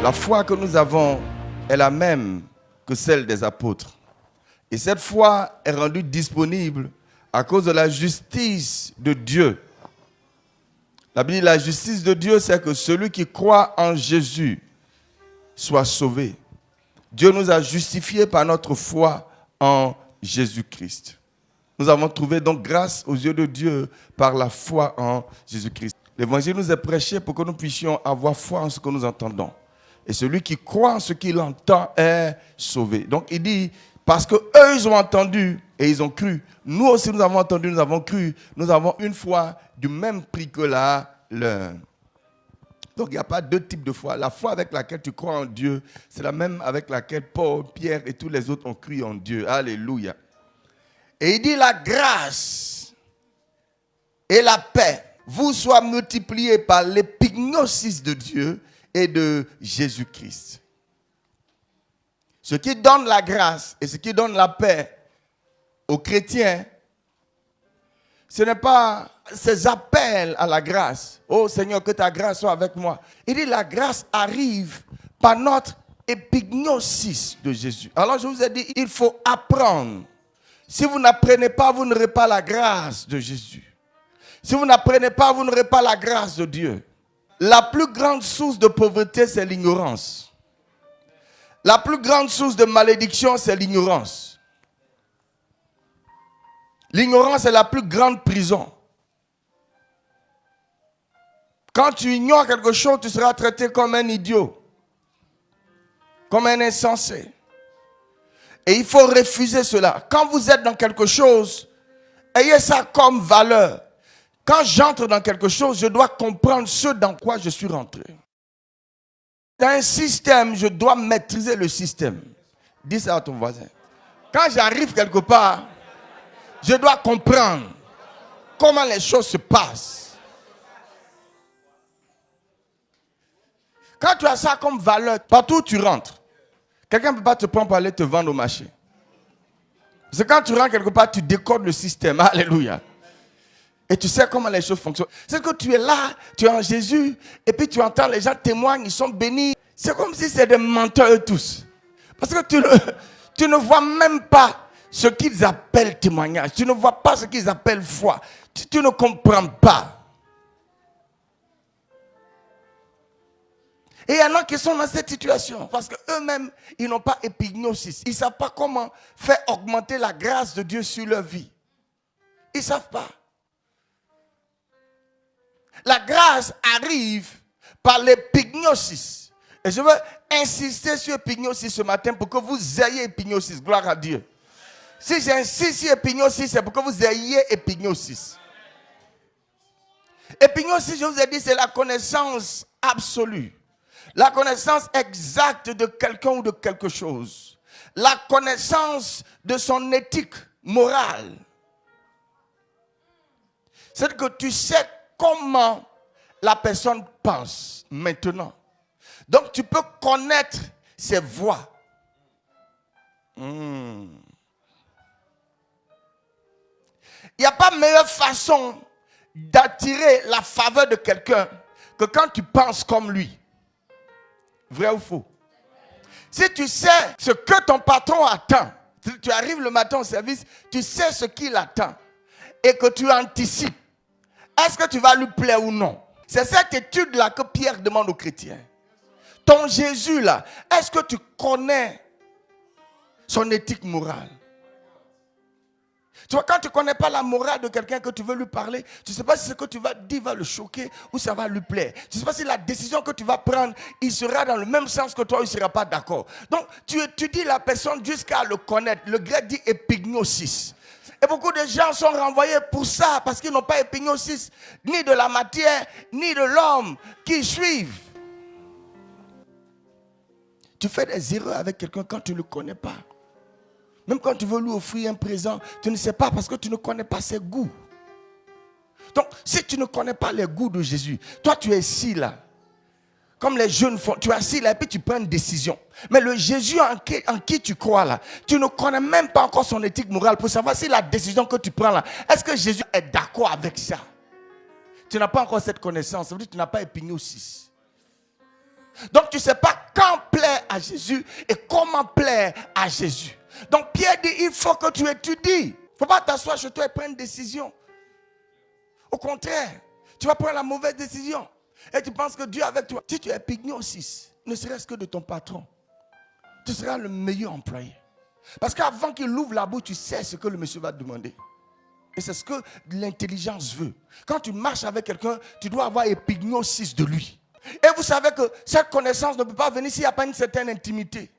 La foi que nous avons est la même que celle des apôtres. Et cette foi est rendue disponible à cause de la justice de Dieu. La Bible dit la justice de Dieu, c'est que celui qui croit en Jésus soit sauvé. Dieu nous a justifiés par notre foi en Jésus-Christ. Nous avons trouvé donc grâce aux yeux de Dieu par la foi en Jésus-Christ. L'évangile nous est prêché pour que nous puissions avoir foi en ce que nous entendons. Et celui qui croit en ce qu'il entend est sauvé. Donc il dit, parce qu'eux ils ont entendu et ils ont cru. Nous aussi nous avons entendu, nous avons cru. Nous avons une foi du même prix que la leur. Donc il n'y a pas deux types de foi. La foi avec laquelle tu crois en Dieu, c'est la même avec laquelle Paul, Pierre et tous les autres ont cru en Dieu. Alléluia. Et il dit la grâce et la paix vous soient multipliées par l'épignosis de Dieu et de Jésus-Christ. Ce qui donne la grâce et ce qui donne la paix aux chrétiens, ce n'est pas ces appels à la grâce. Oh Seigneur, que ta grâce soit avec moi. Il dit la grâce arrive par notre épignosis de Jésus. Alors je vous ai dit, il faut apprendre. Si vous n'apprenez pas, vous n'aurez pas la grâce de Jésus. Si vous n'apprenez pas, vous n'aurez pas la grâce de Dieu. La plus grande source de pauvreté, c'est l'ignorance. La plus grande source de malédiction, c'est l'ignorance. L'ignorance est la plus grande prison. Quand tu ignores quelque chose, tu seras traité comme un idiot, comme un insensé. Et il faut refuser cela. Quand vous êtes dans quelque chose, ayez ça comme valeur. Quand j'entre dans quelque chose, je dois comprendre ce dans quoi je suis rentré. Dans un système, je dois maîtriser le système. Dis ça à ton voisin. Quand j'arrive quelque part, je dois comprendre comment les choses se passent. Quand tu as ça comme valeur, partout où tu rentres, quelqu'un ne peut pas te prendre pour aller te vendre au marché. Parce que quand tu rentres quelque part, tu décodes le système. Alléluia. Et tu sais comment les choses fonctionnent. C'est que tu es là, tu es en Jésus, et puis tu entends les gens témoignent, ils sont bénis. C'est comme si c'est des menteurs eux tous. Parce que tu ne vois même pas ce qu'ils appellent témoignage. Tu ne vois pas ce qu'ils appellent foi. Tu ne comprends pas. Et il y en a qui sont dans cette situation parce qu'eux-mêmes, ils n'ont pas épignosis. Ils ne savent pas comment faire augmenter la grâce de Dieu sur leur vie. Ils ne savent pas. La grâce arrive par l'épignosis. Et je veux insister sur l'épignosis ce matin pour que vous ayez épignosis. Gloire à Dieu. Si j'insiste sur l'épignosis, c'est pour que vous ayez épignosis. Épignosis, je vous ai dit, c'est la connaissance absolue. La connaissance exacte de quelqu'un ou de quelque chose. La connaissance de son éthique morale. C'est que tu sais comment la personne pense maintenant. Donc tu peux connaître ses voies. Il n'y a pas meilleure façon d'attirer la faveur de quelqu'un que quand tu penses comme lui. Vrai ou faux? Si tu sais ce que ton patron attend, tu arrives le matin au service, tu sais ce qu'il attend et que tu anticipes, est-ce que tu vas lui plaire ou non? C'est cette étude-là que Pierre demande aux chrétiens. Ton Jésus-là, est-ce que tu connais son éthique morale? Tu vois, quand tu ne connais pas la morale de quelqu'un que tu veux lui parler, tu ne sais pas si ce que tu vas dire va le choquer ou ça va lui plaire. Tu ne sais pas si la décision que tu vas prendre, il sera dans le même sens que toi ou il ne sera pas d'accord. Donc, tu étudies la personne jusqu'à le connaître. Le grec dit épignosis. Et beaucoup de gens sont renvoyés pour ça, parce qu'ils n'ont pas épignosis, ni de la matière, ni de l'homme qui suivent. Tu fais des erreurs avec quelqu'un quand tu ne le connais pas. Même quand tu veux lui offrir un présent, tu ne sais pas parce que tu ne connais pas ses goûts. Donc, si tu ne connais pas les goûts de Jésus, toi tu es assis là, comme les jeunes font, tu es assis là et puis tu prends une décision. Mais le Jésus en qui tu crois là, tu ne connais même pas encore son éthique morale pour savoir si la décision que tu prends là, est-ce que Jésus est d'accord avec ça? Tu n'as pas encore cette connaissance, ça veut dire que tu n'as pas épignosis. Donc tu ne sais pas quand plaire à Jésus et comment plaire à Jésus. Donc Pierre dit, il faut que tu étudies. Il ne faut pas t'asseoir chez toi et prendre une décision. Au contraire, tu vas prendre la mauvaise décision. Et tu penses que Dieu est avec toi. Si tu es pignon 6, ne serait-ce que de ton patron, tu seras le meilleur employé. Parce qu'avant qu'il ouvre la bouche, tu sais ce que le monsieur va te demander. Et c'est ce que l'intelligence veut. Quand tu marches avec quelqu'un, tu dois avoir épignon 6 de lui. Et vous savez que cette connaissance ne peut pas venir s'il n'y a pas une certaine intimité.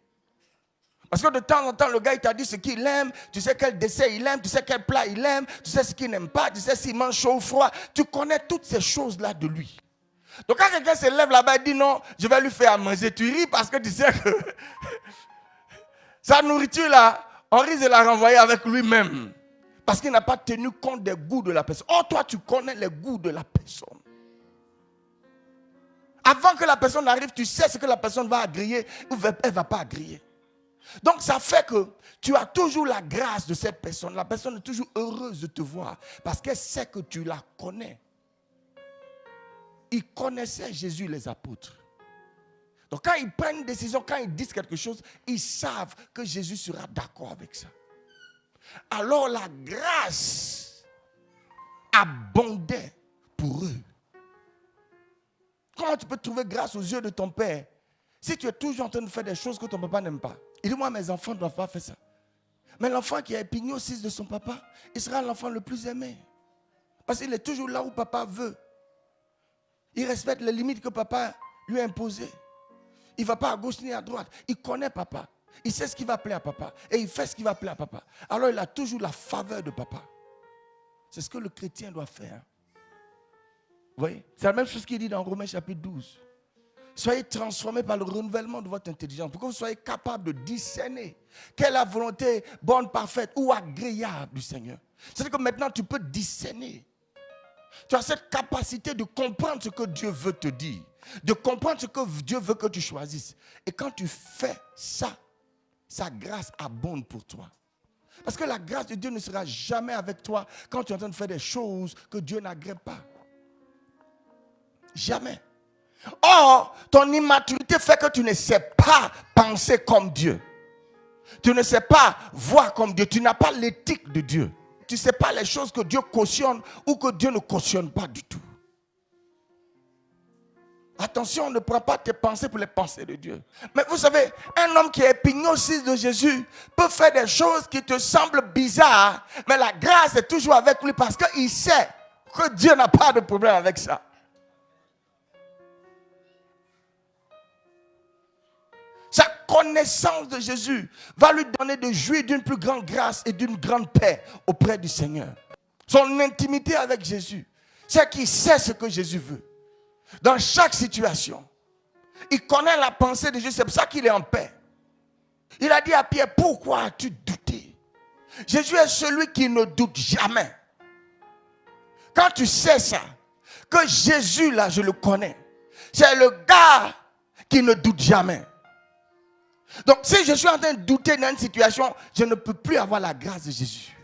Parce que de temps en temps, le gars, il t'a dit ce qu'il aime, tu sais quel dessert il aime, tu sais quel plat il aime, tu sais ce qu'il n'aime pas, tu sais s'il mange chaud ou froid. Tu connais toutes ces choses-là de lui. Donc quand quelqu'un se lève là-bas et dit non, je vais lui faire à manger, tu ris parce que tu sais que sa nourriture là, on risque de la renvoyer avec lui-même. Parce qu'il n'a pas tenu compte des goûts de la personne. Oh, toi, tu connais les goûts de la personne. Avant que la personne arrive, tu sais ce que la personne va agréer ou elle ne va pas agréer. Donc, ça fait que tu as toujours la grâce de cette personne. La personne est toujours heureuse de te voir parce qu'elle sait que tu la connais. Ils connaissaient Jésus, les apôtres. Donc, quand ils prennent une décision, quand ils disent quelque chose, ils savent que Jésus sera d'accord avec ça. Alors, la grâce abondait pour eux. Comment tu peux trouver grâce aux yeux de ton père si tu es toujours en train de faire des choses que ton papa n'aime pas? Il dit, moi, mes enfants ne doivent pas faire ça. Mais l'enfant qui a épignon 6 de son papa, il sera l'enfant le plus aimé. Parce qu'il est toujours là où papa veut. Il respecte les limites que papa lui a imposées. Il ne va pas à gauche ni à droite. Il connaît papa. Il sait ce qui va plaire à papa. Et il fait ce qui va plaire à papa. Alors il a toujours la faveur de papa. C'est ce que le chrétien doit faire. Vous voyez? C'est la même chose qu'il dit dans Romains chapitre 12. Soyez transformés par le renouvellement de votre intelligence pour que vous soyez capables de discerner quelle est la volonté bonne, parfaite ou agréable du Seigneur. C'est-à-dire que maintenant tu peux discerner. Tu as cette capacité de comprendre ce que Dieu veut te dire, de comprendre ce que Dieu veut que tu choisisses. Et quand tu fais ça, sa grâce abonde pour toi. Parce que la grâce de Dieu ne sera jamais avec toi quand tu es en train de faire des choses que Dieu n'agrée pas. Jamais. Or, ton immaturité fait que tu ne sais pas penser comme Dieu. Tu ne sais pas voir comme Dieu. Tu n'as pas l'éthique de Dieu. Tu ne sais pas les choses que Dieu cautionne ou que Dieu ne cautionne pas du tout. Attention, ne prends pas tes pensées pour les pensées de Dieu. Mais vous savez, un homme qui est pignon 6 de Jésus peut faire des choses qui te semblent bizarres, mais la grâce est toujours avec lui parce qu'il sait que Dieu n'a pas de problème avec ça. Sa connaissance de Jésus va lui donner de jouir d'une plus grande grâce et d'une grande paix auprès du Seigneur. Son intimité avec Jésus, c'est qu'il sait ce que Jésus veut. Dans chaque situation, il connaît la pensée de Jésus, c'est pour ça qu'il est en paix. Il a dit à Pierre, pourquoi as-tu douté? Jésus est celui qui ne doute jamais. Quand tu sais ça, que Jésus là, je le connais, c'est le gars qui ne doute jamais. Donc si je suis en train de douter dans une situation, je ne peux plus avoir la grâce de Jésus.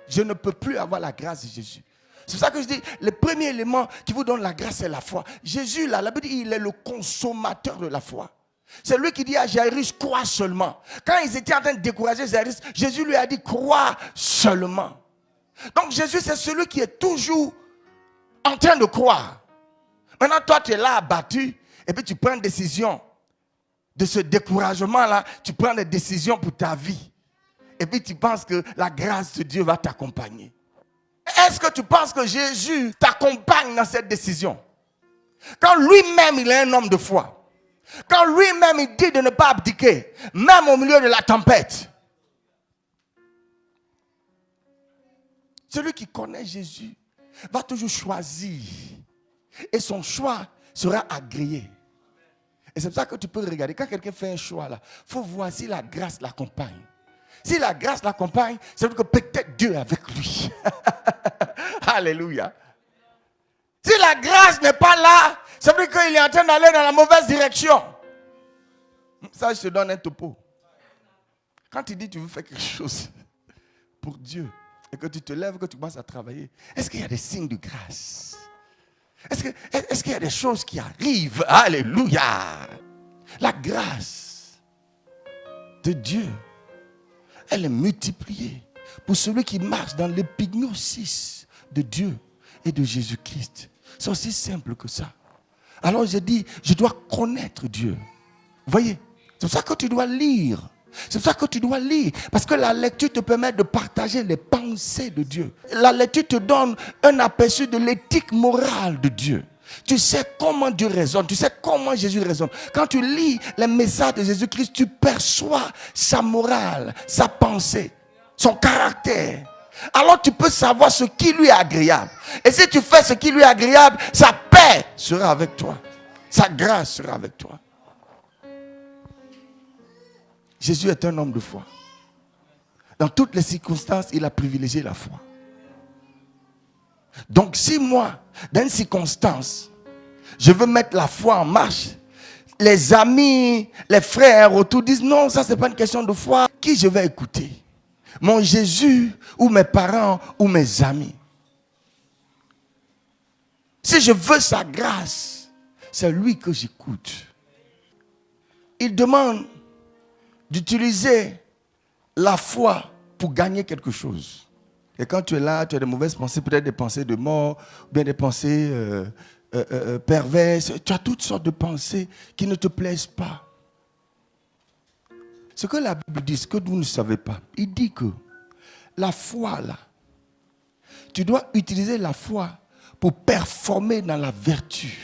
Je ne peux plus avoir la grâce de Jésus. C'est pour ça que je dis, le premier élément qui vous donne la grâce, c'est la foi. Jésus, là, la Bible dit, il est le consommateur de la foi. C'est lui qui dit à Jairus, crois seulement. Quand ils étaient en train de décourager Jairus, Jésus lui a dit, crois seulement. Donc Jésus, c'est celui qui est toujours en train de croire. Maintenant, toi, tu es là abattu, et puis tu prends une décision. De ce découragement-là, tu prends des décisions pour ta vie. Et puis tu penses que la grâce de Dieu va t'accompagner. Est-ce que tu penses que Jésus t'accompagne dans cette décision? Quand lui-même, il est un homme de foi. Quand lui-même, il dit de ne pas abdiquer, même au milieu de la tempête. Celui qui connaît Jésus va toujours choisir. Et son choix sera agréé. Et c'est pour ça que tu peux regarder. Quand quelqu'un fait un choix là, il faut voir si la grâce l'accompagne. Si la grâce l'accompagne, ça veut dire que peut-être Dieu est avec lui. Alléluia. Si la grâce n'est pas là, ça veut dire qu'il est en train d'aller dans la mauvaise direction. Ça, je te donne un topo. Quand tu dis que tu veux faire quelque chose pour Dieu et que tu te lèves, que tu commences à travailler, est-ce qu'il y a des signes de grâce? Est-ce qu'il y a des choses qui arrivent? Alléluia. La grâce de Dieu, elle est multipliée pour celui qui marche dans l'épignosis de Dieu et de Jésus-Christ. C'est aussi simple que ça. Alors j'ai dit, je dois connaître Dieu. Vous voyez, c'est pour ça que tu dois lire. C'est pour ça que tu dois lire. Parce que la lecture te permet de partager les pensées de Dieu. La lecture te donne un aperçu de l'éthique morale de Dieu. Tu sais comment Dieu raisonne. Tu sais comment Jésus raisonne. Quand tu lis les messages de Jésus-Christ, tu perçois sa morale, sa pensée, son caractère. Alors tu peux savoir ce qui lui est agréable. Et si tu fais ce qui lui est agréable, sa paix sera avec toi. Sa grâce sera avec toi. Jésus est un homme de foi. Dans toutes les circonstances, il a privilégié la foi. Donc si moi, dans une circonstance, je veux mettre la foi en marche, les amis, les frères autour disent non, ça c'est pas une question de foi. Qui je vais écouter? Mon Jésus ou mes parents ou mes amis? Si je veux sa grâce, c'est lui que j'écoute. Il demande d'utiliser la foi pour gagner quelque chose. Et quand tu es là, tu as des mauvaises pensées, peut-être des pensées de mort, ou bien des pensées perverses. Tu as toutes sortes de pensées qui ne te plaisent pas. Ce que la Bible dit, ce que vous ne savez pas, il dit que la foi là, tu dois utiliser la foi pour performer dans la vertu.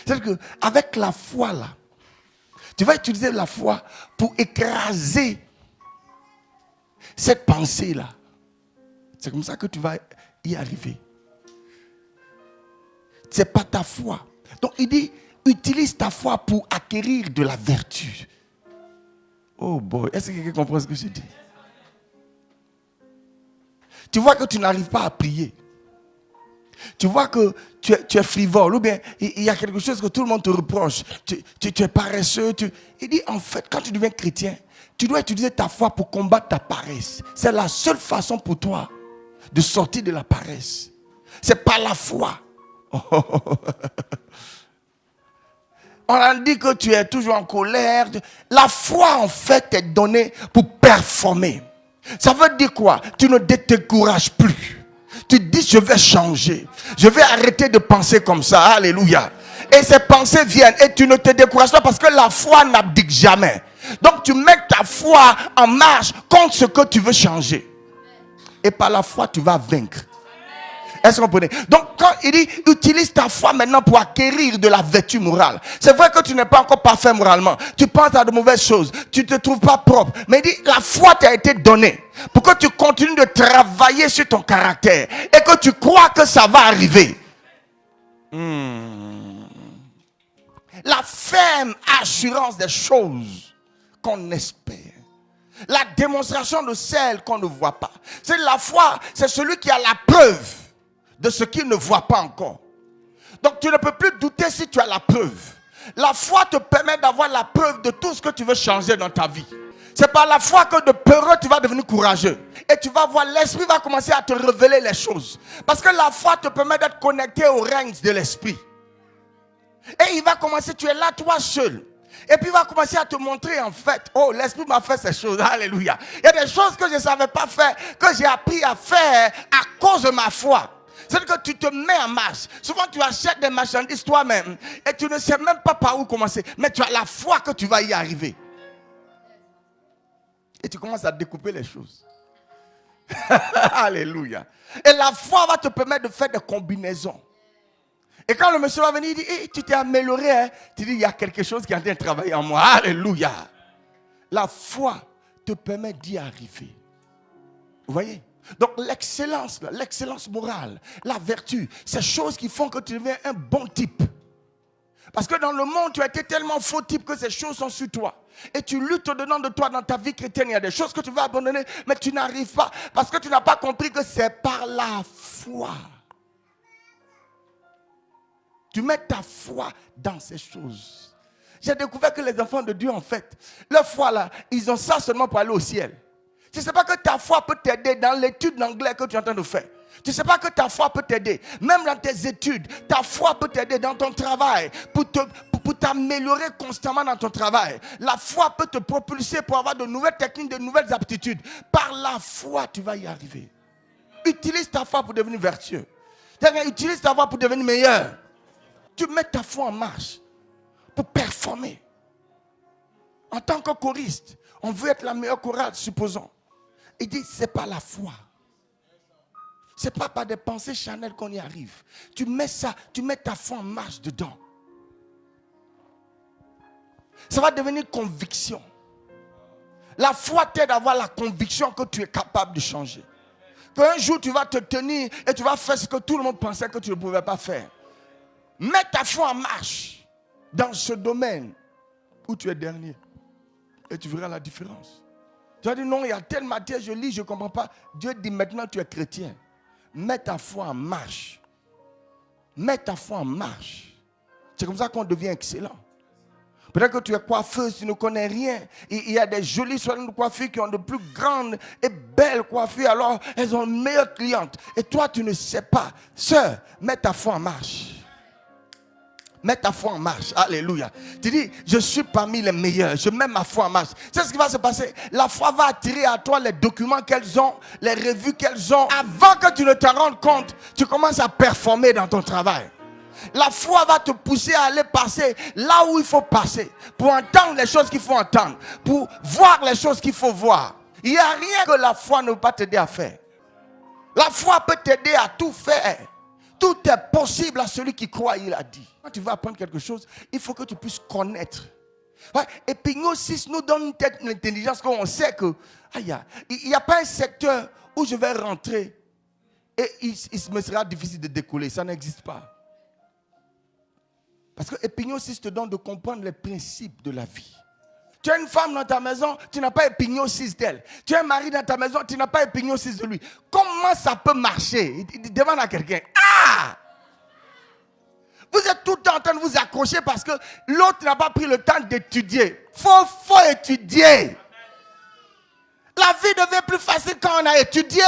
C'est-à-dire qu'avec la foi là, tu vas utiliser la foi pour écraser cette pensée-là. C'est comme ça que tu vas y arriver. C'est pas ta foi. Donc il dit, utilise ta foi pour acquérir de la vertu. Oh boy, est-ce que quelqu'un comprend ce que je dis? Tu vois que tu n'arrives pas à prier. Tu vois que tu es frivole, ou bien il y a quelque chose que tout le monde te reproche. Tu es paresseux. Il dit, en fait, quand tu deviens chrétien, tu dois utiliser ta foi pour combattre ta paresse. C'est la seule façon pour toi de sortir de la paresse. C'est par la foi. On a dit que tu es toujours en colère. La foi, en fait, est donnée pour performer. Ça veut dire quoi? Tu ne te décourages plus. Tu dis, je vais changer. Je vais arrêter de penser comme ça. Alléluia. Et ces pensées viennent et tu ne te décourages pas parce que la foi n'abdique jamais. Donc tu mets ta foi en marche contre ce que tu veux changer. Et par la foi, tu vas vaincre. Est-ce que vous comprenez? Donc quand il dit, utilise ta foi maintenant pour acquérir de la vertu morale. C'est vrai que tu n'es pas encore parfait moralement. Tu penses à de mauvaises choses. Tu ne te trouves pas propre. Mais il dit, la foi t'a été donnée pour que tu continues de travailler sur ton caractère. Et que tu crois que ça va arriver. La ferme assurance des choses qu'on espère. La démonstration de celles qu'on ne voit pas. C'est la foi, c'est celui qui a la preuve de ce qu'il ne voit pas encore. Donc tu ne peux plus douter si tu as la preuve. La foi te permet d'avoir la preuve de tout ce que tu veux changer dans ta vie. C'est par la foi que de peureux tu vas devenir courageux. Et tu vas voir, l'esprit va commencer à te révéler les choses. Parce que la foi te permet d'être connecté au règne de l'esprit. Et il va commencer, tu es là toi seul. Et puis il va commencer à te montrer en fait, oh l'esprit m'a fait ces choses, alléluia. Il y a des choses que je ne savais pas faire, que j'ai appris à faire à cause de ma foi. C'est que tu te mets en marche. Souvent tu achètes des marchandises toi-même et tu ne sais même pas par où commencer. Mais tu as la foi que tu vas y arriver. Et tu commences à découper les choses. Alléluia. Et la foi va te permettre de faire des combinaisons. Et quand le monsieur va venir, il dit, hey, tu t'es amélioré. Hein? Tu dis, il y a quelque chose qui est en train de travailler en moi. Alléluia. La foi te permet d'y arriver. Vous voyez? Donc l'excellence morale, la vertu, ces choses qui font que tu deviens un bon type. Parce que dans le monde, tu as été tellement faux type que ces choses sont sur toi. Et tu luttes au-dedans de toi dans ta vie chrétienne. Il y a des choses que tu vas abandonner, mais tu n'arrives pas. Parce que tu n'as pas compris que c'est par la foi. Tu mets ta foi dans ces choses. J'ai découvert que les enfants de Dieu, en fait, leur foi là, ils ont ça seulement pour aller au ciel. Tu ne sais pas que ta foi peut t'aider dans l'étude d'anglais que tu es en train de faire. Tu ne sais pas que ta foi peut t'aider. Même dans tes études, ta foi peut t'aider dans ton travail. Pour t'améliorer constamment dans ton travail. La foi peut te propulser pour avoir de nouvelles techniques, de nouvelles aptitudes. Par la foi, tu vas y arriver. Utilise ta foi pour devenir vertueux. Utilise ta foi pour devenir meilleur. Tu mets ta foi en marche pour performer. En tant que choriste, on veut être la meilleure chorale, supposons. Il dit, ce n'est pas la foi. Ce n'est pas par des pensées charnelles qu'on y arrive. Tu mets ça, tu mets ta foi en marche dedans. Ça va devenir conviction. La foi t'aide à avoir la conviction que tu es capable de changer. Qu'un jour tu vas te tenir et tu vas faire ce que tout le monde pensait que tu ne pouvais pas faire. Mets ta foi en marche dans ce domaine où tu es dernier. Et tu verras la différence. Tu vas dire non, il y a telle matière, je lis, je ne comprends pas. Dieu dit maintenant tu es chrétien. Mets ta foi en marche. Mets ta foi en marche. C'est comme ça qu'on devient excellent. Peut-être que tu es coiffeuse, tu ne connais rien. Il y a des jolies salons de coiffure qui ont de plus grandes et belles coiffures. Alors, elles ont une meilleure cliente. Et toi, tu ne sais pas. Sœur, mets ta foi en marche. Mets ta foi en marche. Alléluia. Tu dis, je suis parmi les meilleurs. Je mets ma foi en marche. C'est ce qui va se passer. La foi va attirer à toi les documents qu'elles ont, les revues qu'elles ont. Avant que tu ne te rendes compte, tu commences à performer dans ton travail. La foi va te pousser à aller passer là où il faut passer. Pour entendre les choses qu'il faut entendre. Pour voir les choses qu'il faut voir. Il n'y a rien que la foi ne peut pas t'aider à faire. La foi peut t'aider à tout faire. Tout est possible à celui qui croit, il a dit. Quand tu veux apprendre quelque chose, il faut que tu puisses connaître. Ouais. Et Éphésiens 6 nous donne peut-être une intelligence qu'on sait que il n'y a pas un secteur où je vais rentrer et il me sera difficile de décoller. Ça n'existe pas. Parce que Éphésiens 6 te donne de comprendre les principes de la vie. Tu as une femme dans ta maison, tu n'as pas Éphésiens 6 d'elle. Tu as un mari dans ta maison, tu n'as pas Éphésiens 6 de lui. Comment ça peut marcher? Demande à quelqu'un. Vous êtes tout le temps en train de vous accrocher parce que l'autre n'a pas pris le temps d'étudier. Faut étudier. La vie devient plus facile quand on a étudié.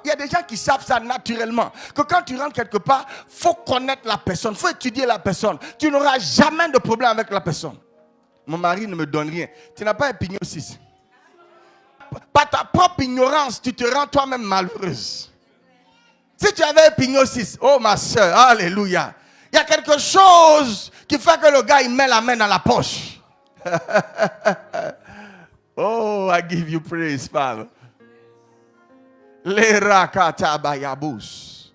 Il y a des gens qui savent ça naturellement. Que quand tu rentres quelque part, il faut connaître la personne. Il faut étudier la personne. Tu n'auras jamais de problème avec la personne. Mon mari ne me donne rien. Tu n'as pas Éphésiens 6. Par ta propre ignorance, tu te rends toi-même malheureuse. Si tu avais Éphésiens 6, oh ma soeur, alléluia. Il y a quelque chose qui fait que le gars, il met la main dans la poche. Oh, I give you praise, Father. Les rakatabayabus.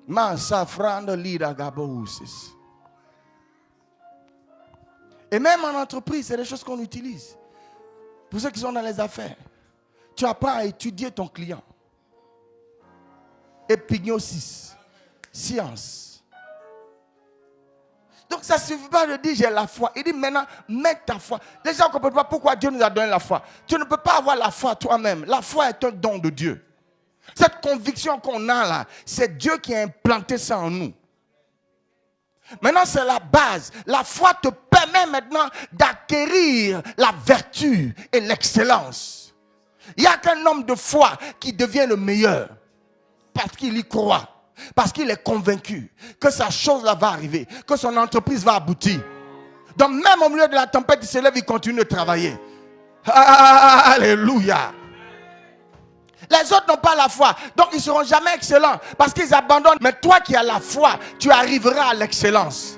Mansafrando lidagabousis. Et même en entreprise, c'est des choses qu'on utilise. Pour ceux qui sont dans les affaires, tu apprends à étudier ton client. Éphésiens 6. Science. Donc ça ne suffit pas de dire j'ai la foi. Il dit maintenant, mets ta foi. Les gens ne comprennent pas pourquoi Dieu nous a donné la foi. Tu ne peux pas avoir la foi toi-même. La foi est un don de Dieu. Cette conviction qu'on a là, c'est Dieu qui a implanté ça en nous. Maintenant, c'est la base. La foi te permet maintenant d'acquérir la vertu et l'excellence. Il n'y a qu'un homme de foi qui devient le meilleur. Parce qu'il y croit. Parce qu'il est convaincu que sa chose-là va arriver. Que son entreprise va aboutir. Donc même au milieu de la tempête, il se lève, il continue de travailler. Alléluia. Les autres n'ont pas la foi. Donc ils ne seront jamais excellents. Parce qu'ils abandonnent. Mais toi qui as la foi, tu arriveras à l'excellence.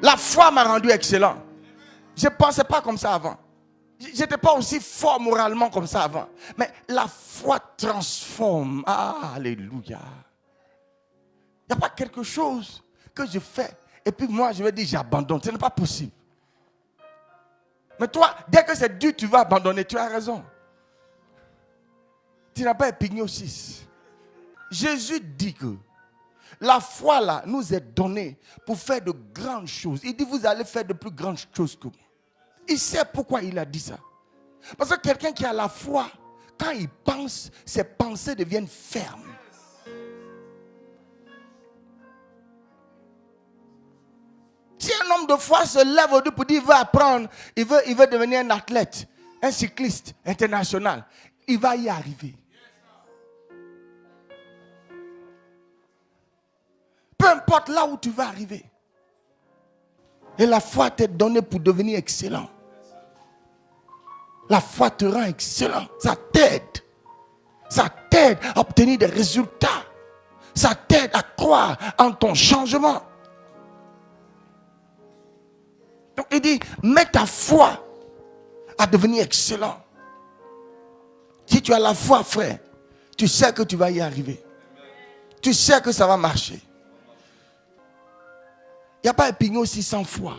La foi m'a rendu excellent. Je ne pensais pas comme ça avant. Je n'étais pas aussi fort moralement comme ça avant. Mais la foi transforme. Alléluia. Il n'y a pas quelque chose que je fais. Et puis moi, je vais dire j'abandonne. Ce n'est pas possible. Mais toi, dès que c'est dur, tu vas abandonner. Tu as raison. Tu n'as pas Éphésiens 6. Jésus dit que la foi là nous est donnée pour faire de grandes choses. Il dit vous allez faire de plus grandes choses que moi. Il sait pourquoi il a dit ça. Parce que quelqu'un qui a la foi, quand il pense, ses pensées deviennent fermes. Si un homme de foi se lève au début pour dire il veut apprendre, il veut devenir un athlète. un cycliste international, il va y arriver. Peu importe là où tu vas arriver. Et la foi t'est donnée pour devenir excellent. La foi te rend excellent. Ça t'aide. Ça t'aide à obtenir des résultats. Ça t'aide à croire en ton changement. Donc il dit, mets ta foi à devenir excellent. Si tu as la foi, frère, tu sais que tu vas y arriver. Tu sais que ça va marcher. Il n'y a pas épignon aussi sans foi.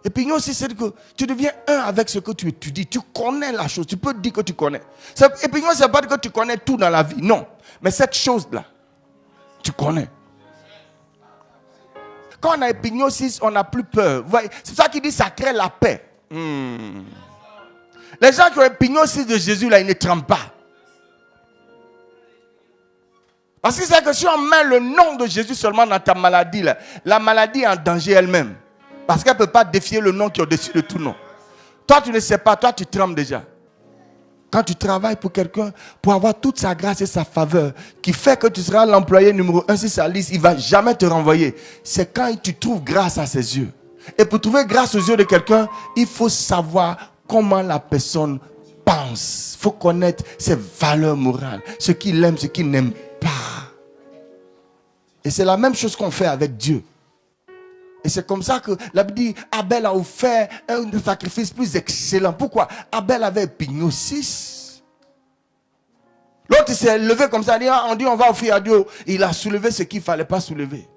Épignon aussi, c'est que tu deviens un avec ce que tu étudies. Tu connais la chose. Tu peux dire que tu connais. Épignon, ce n'est pas que tu connais tout dans la vie. Non. Mais cette chose-là, tu connais. Quand on a épignosis, on n'a plus peur. C'est ça qui dit ça crée la paix. Les gens qui ont épignosis de Jésus, là, ils ne tremblent pas. Parce que c'est que si on met le nom de Jésus seulement dans ta maladie, là, la maladie est en danger elle-même. Parce qu'elle ne peut pas défier le nom qui est au-dessus de tout nom. Toi, tu ne sais pas, toi, tu trembles déjà. Quand tu travailles pour quelqu'un, pour avoir toute sa grâce et sa faveur, qui fait que tu seras l'employé numéro 1 sur sa liste, il ne va jamais te renvoyer. C'est quand tu trouves grâce à ses yeux. Et pour trouver grâce aux yeux de quelqu'un, il faut savoir comment la personne pense. Il faut connaître ses valeurs morales, ce qu'il aime, ce qu'il n'aime pas. Et c'est la même chose qu'on fait avec Dieu. Et c'est comme ça que la Bible dit, Abel a offert un sacrifice plus excellent. Pourquoi? Abel avait épignosis. L'autre s'est levé comme ça, on dit on va offrir à Dieu. Il a soulevé ce qu'il ne fallait pas soulever.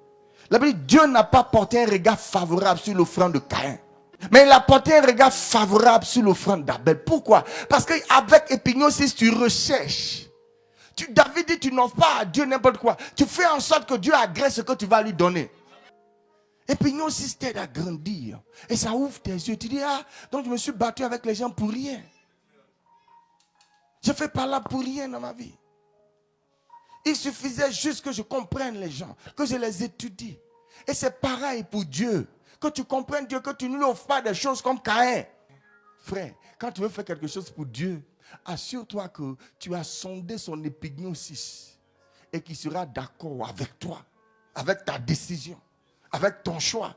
La Bible dit, Dieu n'a pas porté un regard favorable sur l'offrande de Caïn. Mais il a porté un regard favorable sur l'offrande d'Abel. Pourquoi? Parce qu'avec épignosis, tu recherches. David dit, tu n'offres pas à Dieu n'importe quoi. Tu fais en sorte que Dieu agrée ce que tu vas lui donner. Épignosis t'aide à grandir. Et ça ouvre tes yeux. Tu dis, donc je me suis battu avec les gens pour rien. Je ne fais pas là pour rien dans ma vie. Il suffisait juste que je comprenne les gens, que je les étudie. Et c'est pareil pour Dieu. Que tu comprennes Dieu, que tu ne lui offres pas des choses comme Caïn. Frère, quand tu veux faire quelque chose pour Dieu, assure-toi que tu as sondé son épignosis et qu'il sera d'accord avec toi, avec ta décision, avec ton choix.